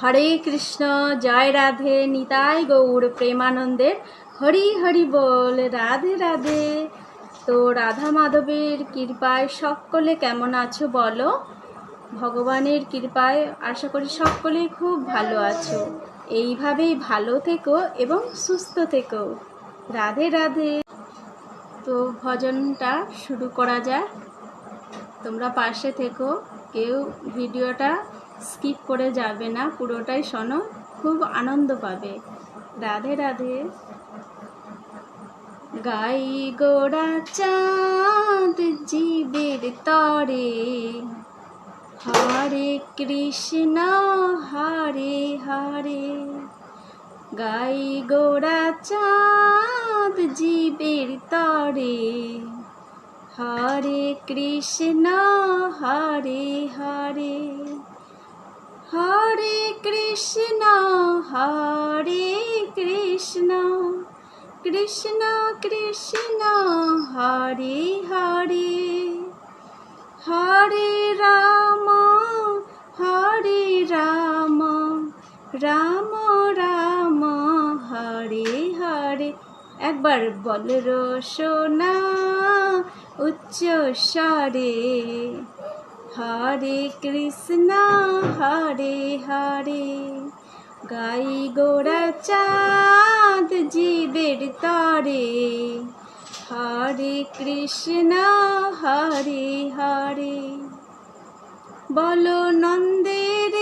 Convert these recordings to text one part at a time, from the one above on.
হরে কৃষ্ণ, জয় রাধে, নিতাই গৌর প্রেমানন্দের। হরি হরি বল, রাধে রাধে। তো রাধা মাধবের কৃপায় সকলে কেমন আছো বলো? ভগবানের কৃপায় আশা করি সকলেই খুব ভালো আছো। এইভাবেই ভালো থেকো এবং সুস্থ থেকো। রাধে রাধে। তো ভজনটা শুরু করা যাক। তোমরা পাশে থেকো, কেউ ভিডিওটা স্কিপ করে যাবে না, পুরোটাই শোনো, খুব আনন্দ পাবে। রাধে রাধে। গাই গোড়া চাঁদ জীবের তরে, হরে কৃষ্ণ হরে হরে। গাই গোড়া চাঁদ জীবের তরে, হরে কৃষ্ণ হরে হরে। হরে কৃষ্ণ হরে কৃষ্ণ, কৃষ্ণ কৃষ্ণ হরে হরে। হরে রাম হরে রাম, রাম রাম হরে হরে। একবার বল রো সোনা উচ্চ স্বরে, হরে কৃষ্ণ হরে হরে। গাই গোড়া চাঁদ জীবের তরে, হরে কৃষ্ণ হরে হরে। বলো নন্দের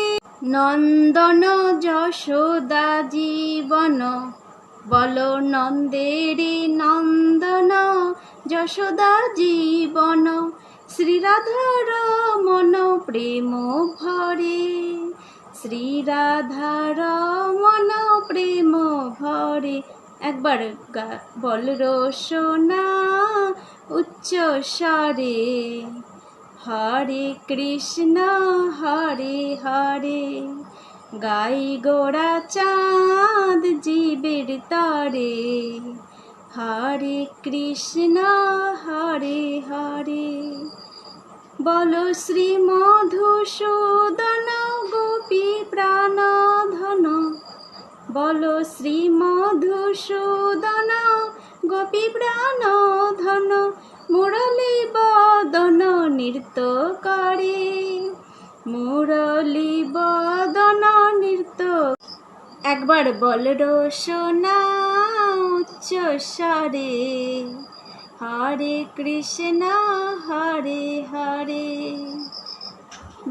নন্দন যশোদা জীবন, বলো নন্দের নন্দন যশোদা জীবন। শ্রীরাধার মন প্রেম ভরে, শ্রীরাধার মন প্রেম ভরে। একবার বল রো সোনা উচ্চ স্বরে, হরে কৃষ্ণ হরে হরে। গাই গোড়া চাঁদ জীবের তরে, হরে কৃষ্ণ হরে হরে। বলো শ্রী মধুসূদন গোপী প্রাণধন, বলো শ্রী মধুসূদন গোপী প্রাণধন। মুরলী বদন নৃত্য করে, মুরলী বদন নৃত্য। একবার বল রো সোনা উচ্চ স্বরে, হরে কৃষ্ণ হরে হরে।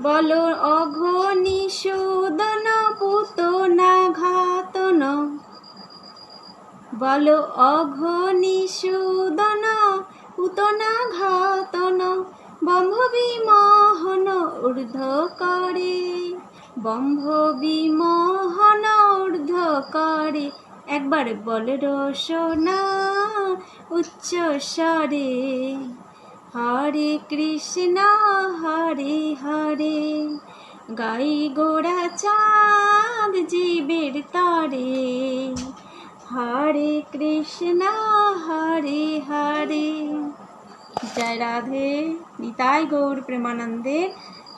বলো অঘনি সুদন পুতনা ঘাতন, বলো অঘনি সুদন পুতনা ঘাতন। বম্ভ বিমোহন ঊর্ধ্ব করে, বম্ভ বিমোহন ঊর্ধ্ব করে। একবার বল রো সোনা উচ্চ স্বরে, হরে কৃষ্ণ হরে হরে। গাই গোড়া চাঁদ জীবের তরে, হরে কৃষ্ণ হরে হরে। জয় রাধে, নিতাই গৌর প্রেমানন্দে।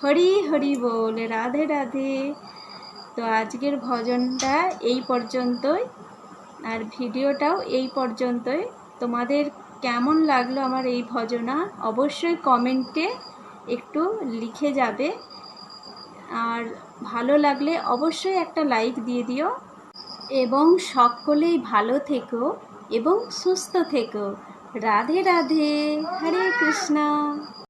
হরি হরি বল, রাধে রাধে। তো আজকের ভজনটা এই পর্যন্তই, আর ভিডিওটাও এই পর্যন্তই। তোমাদের কেমন লাগলো আমার এই ভজনা অবশ্যই কমেন্টে একটু লিখে যাবে, আর ভালো লাগলে অবশ্যই একটা লাইক দিয়ে দিও, এবং সকলেই ভালো থেকো এবং সুস্থ থেকো। রাধে রাধে। হরে কৃষ্ণ।